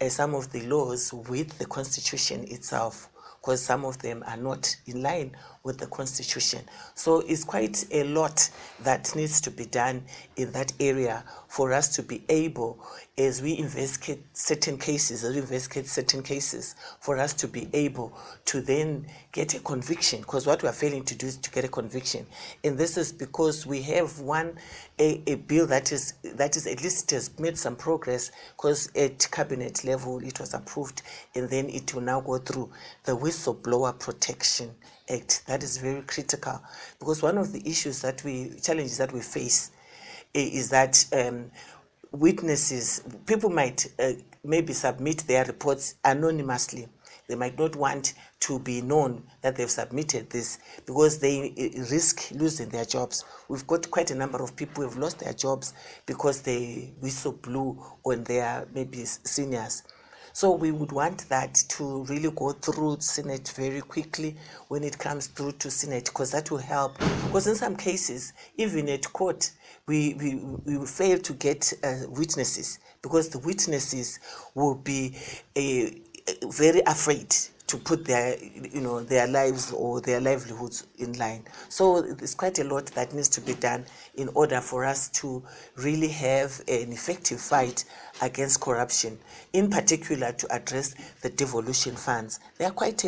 some of the laws with the Constitution itself, because some of them are not in line with the Constitution. So it's quite a lot that needs to be done in that area for us to be able, as we investigate certain cases, for us to be able to then get a conviction, because what we are failing to do is to get a conviction. And this is because we have a bill that is at least it has made some progress, because at cabinet level it was approved, and then it will now go through the Whistleblower Protection Act. That is very critical, because one of the challenges that we face is that witnesses, people might maybe submit their reports anonymously. They might not want to be known that they've submitted this because they risk losing their jobs. We've got quite a number of people who have lost their jobs because they whistle blew on their maybe seniors. So we would want that to really go through Senate very quickly when it comes through to Senate, because that will help. Because in some cases, even at court, we fail to get witnesses, because the witnesses will be very afraid to put their lives or their livelihoods in line. So there's quite a lot that needs to be done in order for us to really have an effective fight against corruption, in particular to address the devolution funds. They are quite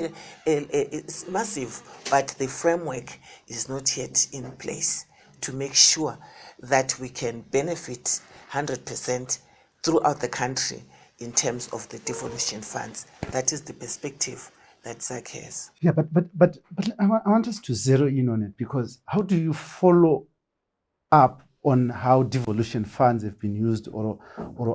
it's massive, but the framework is not yet in place to make sure that we can benefit 100% throughout the country in terms of the devolution funds. That is the perspective that ZAC has. Yeah, but I want us to zero in on it, because how do you follow up on how devolution funds have been used or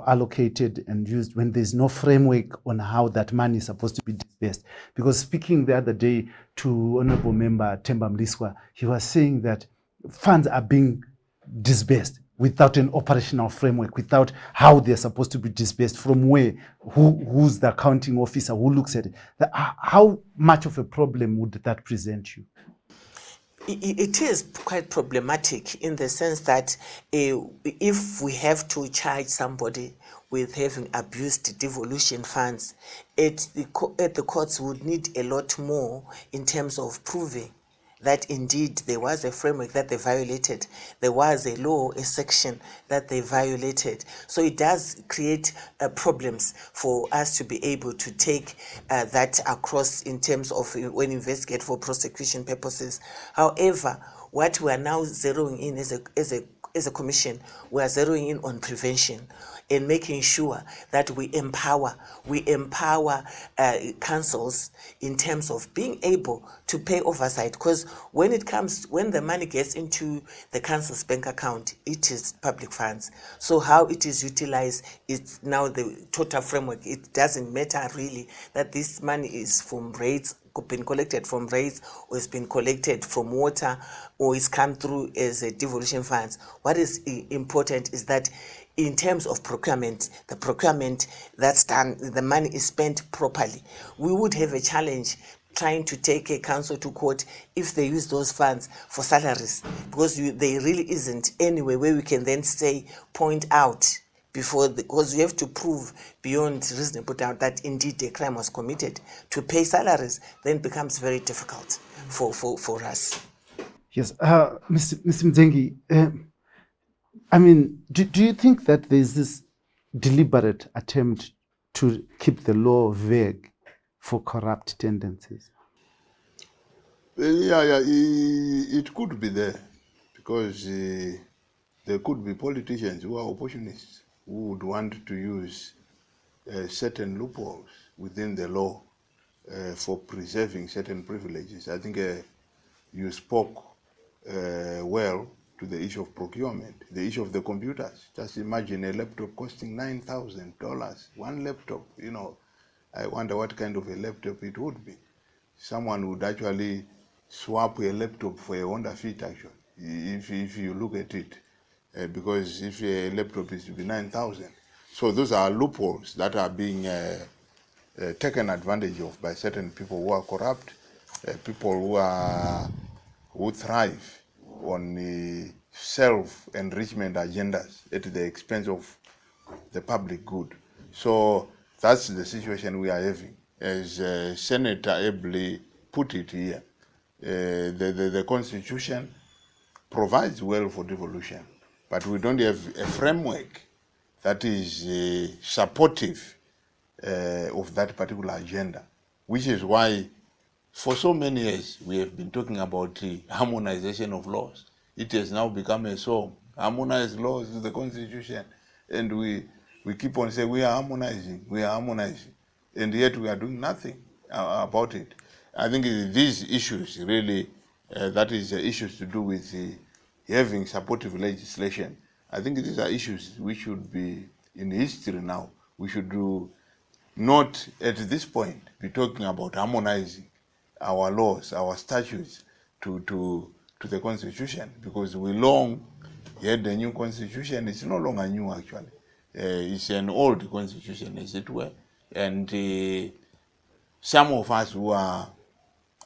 allocated and used when there's no framework on how that money is supposed to be disbursed? Because speaking the other day to Honorable Member Themba Mliswa, he was saying that funds are being disbursed without an operational framework, without how they're supposed to be disbursed, from where, who's the accounting officer, who looks at it. How much of a problem would that present you? It is quite problematic in the sense that if we have to charge somebody with having abused devolution funds, the courts would need a lot more in terms of proving that indeed there was a framework that they violated, there was a law, a section that they violated. So it does create problems for us to be able to take that across in terms of when investigate for prosecution purposes. However, what we are now zeroing in as a commission, we are zeroing in on prevention and making sure that we empower councils in terms of being able to pay oversight. Because when the money gets into the council's bank account, it is public funds. So how it is utilized is now the total framework. It doesn't matter really that this money is from rates, been collected from rates, or it's been collected from water, or it's come through as a devolution funds. What is important is that in terms of procurement, the procurement that's done, the money is spent properly. We would have a challenge trying to take a council to court if they use those funds for salaries, because there really isn't any way where we can then point out because you have to prove beyond reasonable doubt that indeed a crime was committed. To pay salaries then becomes very difficult for us. Yes, Mr. Mzengi, I mean, do you think that there's this deliberate attempt to keep the law vague for corrupt tendencies? Yeah, it could be there, because there could be politicians who are opportunists, who would want to use certain loopholes within the law for preserving certain privileges. I think you spoke well to the issue of procurement, the issue of the computers. Just imagine a laptop costing $9,000, one laptop, you know. I wonder what kind of a laptop it would be. Someone would actually swap a laptop for a Honda Fit, actually, if you look at it, because if a laptop is to be 9,000. So those are loopholes that are being taken advantage of by certain people who are corrupt, people who thrive on self-enrichment agendas at the expense of the public good. So that's the situation we are having. As Senator ably put it here, the Constitution provides well for devolution, but we don't have a framework that is supportive of that particular agenda, which is why for so many years we have been talking about the harmonization of laws. It has now become a song, harmonize laws to the Constitution, and we keep on saying we are harmonizing, and yet we are doing nothing about it. I think these issues really, that is issues to do with having supportive legislation. I think these are issues we should be in history now. We should not at this point be talking about harmonizing our laws, our statutes to the Constitution, because we long had a new Constitution. It's no longer new, actually. It's an old Constitution, as it were. And some of us who are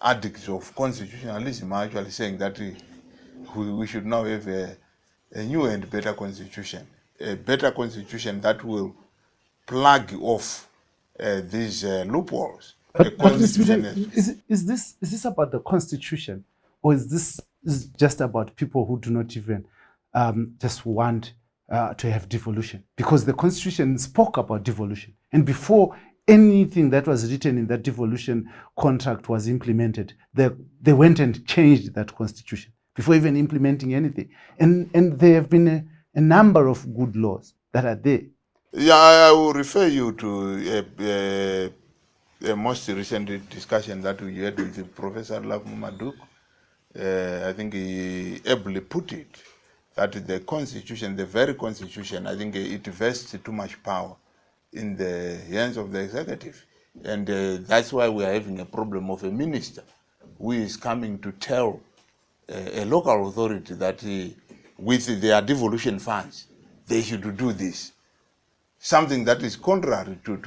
addicts of constitutionalism are actually saying that we should now have a new and better Constitution, a better Constitution that will plug off these loopholes. But is this about the Constitution, or is this just about people who do not even just want to have devolution? Because the Constitution spoke about devolution, and before anything that was written in that devolution contract was implemented, they went and changed that Constitution before even implementing anything. And there have been a number of good laws that are there. Yeah, I will refer you to a most recent discussion that we had with Professor Mamaduk. I think he ably put it, that the Constitution, the very Constitution, I think it vests too much power in the hands of the executive. And that's why we are having a problem of a minister who is coming to tell a local authority that with their devolution funds, they should do this. Something that is contrary to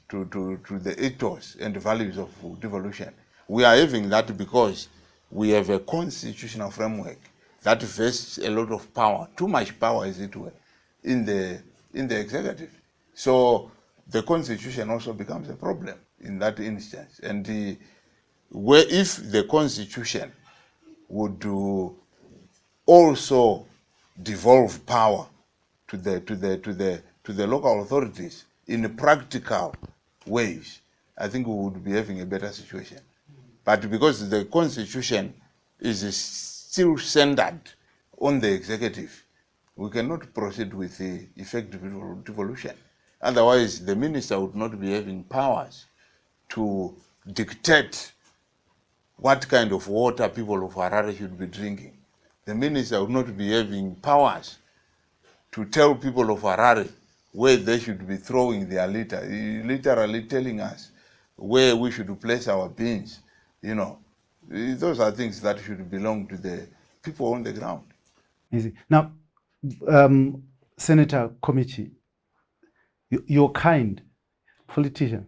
the ethos and the values of devolution. We are having that because we have a constitutional framework that vests a lot of power, too much power, as it were, in the executive. So the Constitution also becomes a problem in that instance. And if the Constitution would also devolve power to the local authorities in practical ways, I think we would be having a better situation. But because the Constitution is still centered on the executive, we cannot proceed with the effective devolution. Otherwise, the minister would not be having powers to dictate what kind of water people of Harare should be drinking. The minister would not be having powers to tell people of Harare where they should be throwing their litter, literally telling us where we should place our bins. You know, those are things that should belong to the people on the ground. Easy. Now, Senator Komichi, your kind politicians,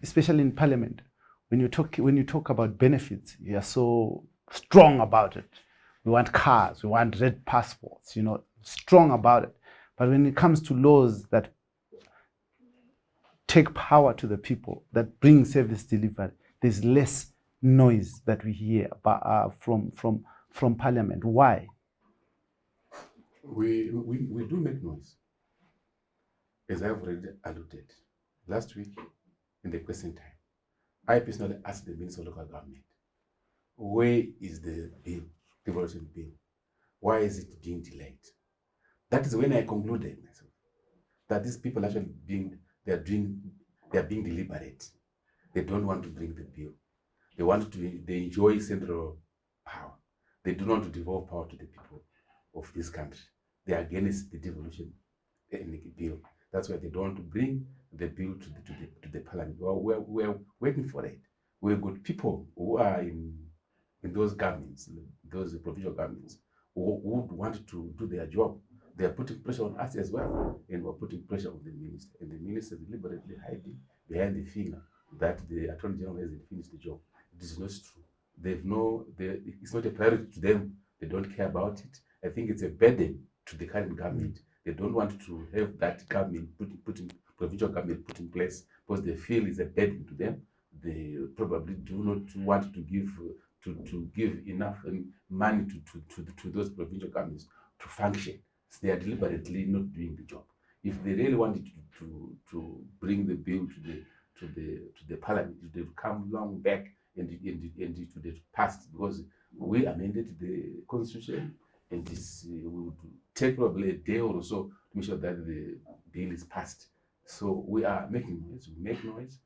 especially in Parliament, when you talk about benefits, you are so strong about it. We want cars, we want red passports, strong about it. But when it comes to laws that take power to the people, that bring service delivery, there's less noise that we hear from Parliament. Why? We do make noise, as I've already alluded. Last week, in the question time, I personally asked the Minister of Local Government, where is the bill, devolution bill? Why is it being delayed? That is when I concluded myself that these people actually they are being deliberate. They don't want to bring the bill. They enjoy central power. They do not devolve power to the people of this country. They are against the devolution bill. That's why they don't want to bring the bill to the parliament. Well, we're waiting for it. We've got people who are in those governments, those provincial governments, who would want to do their job. They are putting pressure on us as well, and we're putting pressure on the minister. And the minister is deliberately hiding behind the finger that the Attorney General hasn't finished the job. It is not true. It's not a priority to them. They don't care about it. I think it's a burden to the current government. They don't want to have that government provincial government put in place because they feel it's a burden to them. They probably do not want to give enough money to those provincial governments to function. So they are deliberately not doing the job. If they really wanted to bring the bill to the parliament, they would come long back and it would have passed, because we amended the constitution, and this would take probably a day or so to make sure that the bill is passed. So we are making noise. We make noise.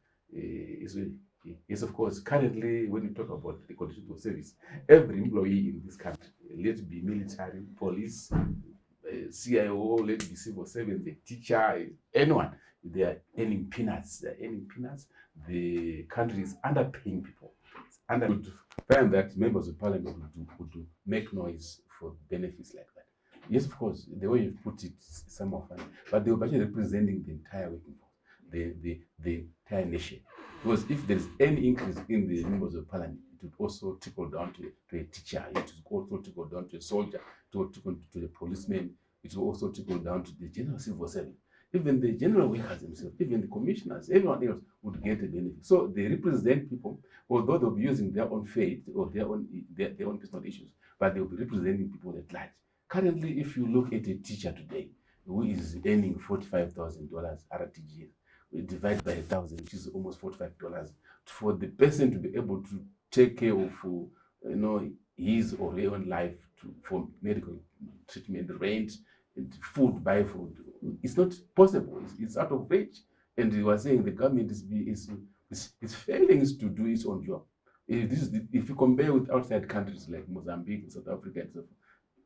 Yes, of course, currently, when you talk about the conditions of service, every employee in this country, let it be military, police, CIO, let it be civil servant, the teacher, anyone, they are earning peanuts. They are earning peanuts. The country is underpaying people. And I would find that members of parliament would make noise for benefits like that. Yes, of course, the way you put it, some of them, but they were actually representing the entire working force, the entire nation. Because if there is any increase in the members of parliament, it would also trickle down to a teacher, it would also trickle down to a soldier, it would trickle to the policeman, it will also trickle down to the general civil servant. Even the general workers themselves, even the commissioners, everyone else would get a benefit. So they represent people, although they'll be using their own faith or their own personal issues, but they'll be representing people at large. Currently, if you look at a teacher today who is earning $45,000 RTGS, we divide by 1,000, which is almost $45, for the person to be able to take care of his or her own life, for medical treatment, rent, food, buy food, it's not possible. It's out of reach. And we were saying the government is failing to do its own job. If you compare with outside countries like Mozambique and South Africa and so forth,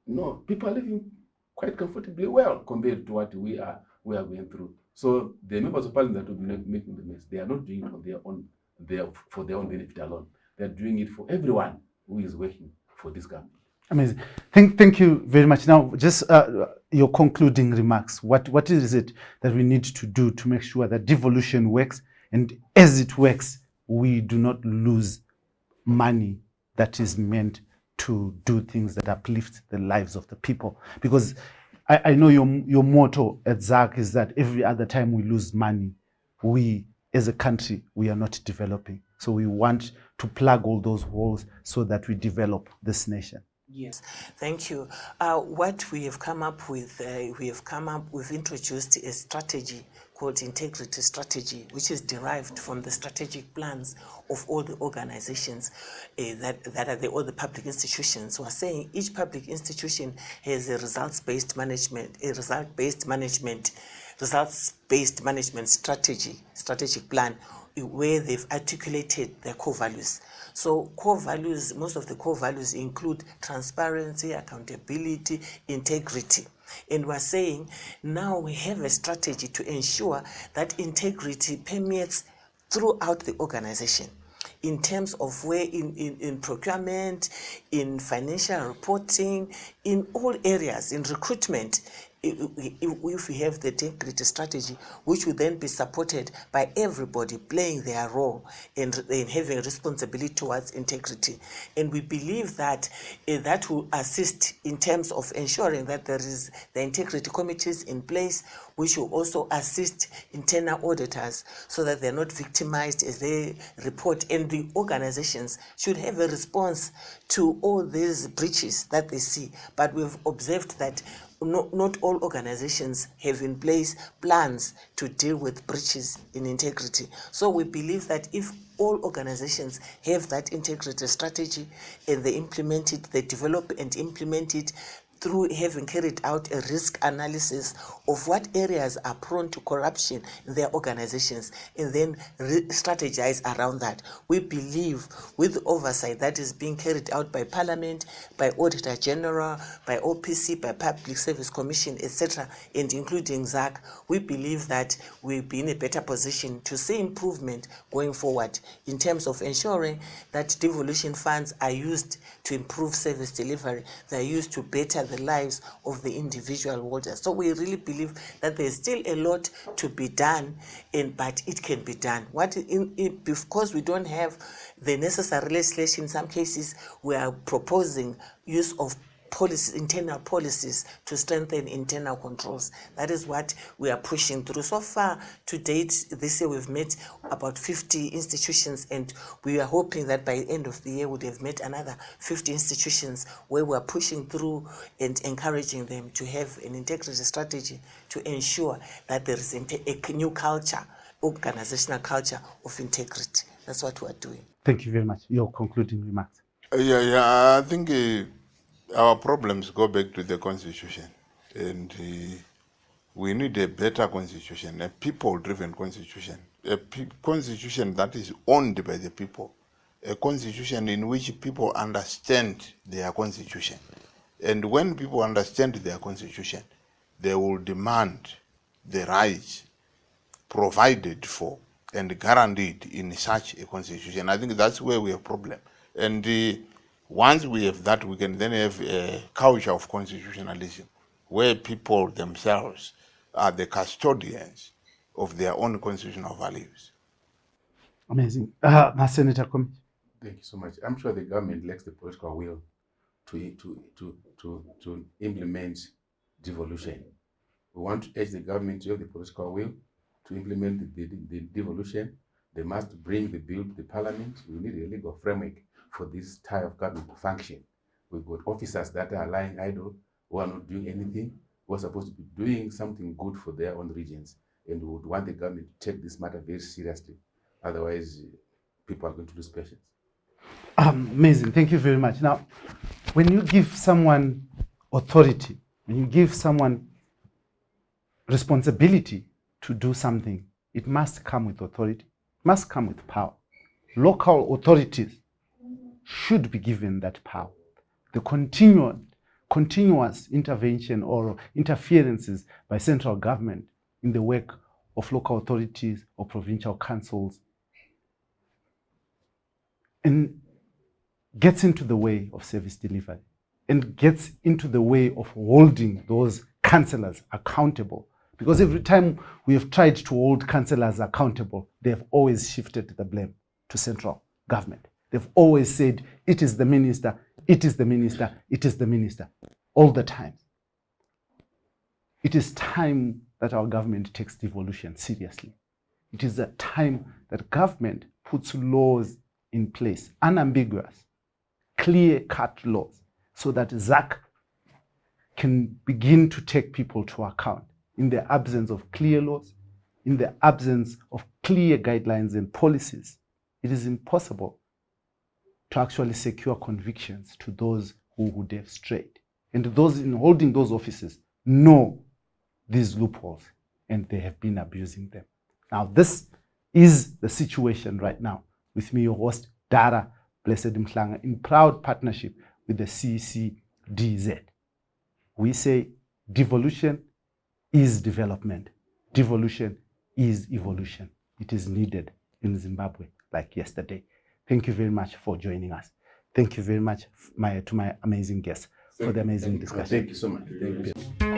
no, people are living quite comfortably well compared to what we are going through. So the members of parliament that will be making the mess, they are not doing it on their own, for their own benefit alone. They are doing it for everyone who is working for this government. Amazing. Thank you very much. Now, just your concluding remarks. What is it that we need to do to make sure that devolution works, and as it works, we do not lose money that is meant to do things that uplift the lives of the people? Because I know your motto at ZAC is that every other time we lose money, we as a country, we are not developing. So we want to plug all those holes so that we develop this nation. Yes, thank you. What we have come up with, we've introduced a strategy called integrity strategy, which is derived from the strategic plans of all the organizations that are all the public institutions. We're saying each public institution has a results-based management strategic plan, where they've articulated their core values. So core values, most of the core values include transparency, accountability, integrity. And we're saying now we have a strategy to ensure that integrity permeates throughout the organization, in terms of where in procurement, in financial reporting, in all areas, in recruitment. If we have the integrity strategy, which will then be supported by everybody playing their role and having responsibility towards integrity. And we believe that that will assist in terms of ensuring that there is the integrity committees in place, which will also assist internal auditors so that they're not victimized as they report. And the organizations should have a response to all these breaches that they see. But we've observed that not all organizations have in place plans to deal with breaches in integrity. So we believe that if all organizations have that integrity strategy and they implement it, they develop and implement it, through having carried out a risk analysis of what areas are prone to corruption in their organizations, and then strategize around that. We believe with the oversight that is being carried out by Parliament, by Auditor General, by OPC, by Public Service Commission, etc., and including ZAC, we believe that we'll be in a better position to see improvement going forward in terms of ensuring that devolution funds are used to improve service delivery. They're used to better the lives of the individual holders. So we really believe that there's still a lot to be done, but it can be done. Because we don't have the necessary legislation in some cases, we are proposing use of policies, internal policies to strengthen internal controls. That is what we are pushing through. So far to date, this year we've met about 50 institutions, and we are hoping that by the end of the year we'd have met another 50 institutions where we are pushing through and encouraging them to have an integrity strategy to ensure that there is a new culture, organizational culture of integrity. That's what we are doing. Thank you very much. Your concluding remarks. I think our problems go back to the constitution, and we need a better constitution, a people-driven constitution, a constitution that is owned by the people, a constitution in which people understand their constitution. And when people understand their constitution, they will demand the rights provided for and guaranteed in such a constitution. I think that's where we have a problem. And once we have that, we can then have a culture of constitutionalism, where people themselves are the custodians of their own constitutional values. Amazing. Senator Komi. Thank you so much. I'm sure the government lacks the political will to implement devolution. We want to urge the government to have the political will to implement the devolution. They must bring the bill to the Parliament. We need a legal framework for this type of government to function. We've got officers that are lying idle, who are not doing anything, who are supposed to be doing something good for their own regions. And we would want the government to take this matter very seriously. Otherwise, people are going to lose patience. Amazing. Thank you very much. Now, when you give someone authority, when you give someone responsibility to do something, it must come with authority, it must come with power. Local authorities should be given that power. The continuous intervention or interferences by central government in the work of local authorities or provincial councils and gets into the way of service delivery and gets into the way of holding those councillors accountable. Because every time we have tried to hold councillors accountable, they have always shifted the blame to central government. They've always said, it is the minister, it is the minister, it is the minister, all the time. It is time that our government takes devolution seriously. It is a time that government puts laws in place, unambiguous, clear-cut laws, so that ZAC can begin to take people to account. In the absence of clear laws, in the absence of clear guidelines and policies, it is impossible to actually secure convictions to those who would have strayed. And those in holding those offices know these loopholes, and they have been abusing them. Now, this is the situation right now. With me, your host, Dara Blessed Mhlanga, in proud partnership with the CCDZ. We say devolution is development. Devolution is evolution. It is needed in Zimbabwe like yesterday. Thank you very much for joining us. Thank you very much to my amazing guests for the amazing discussion. Thank you so much. Thank you.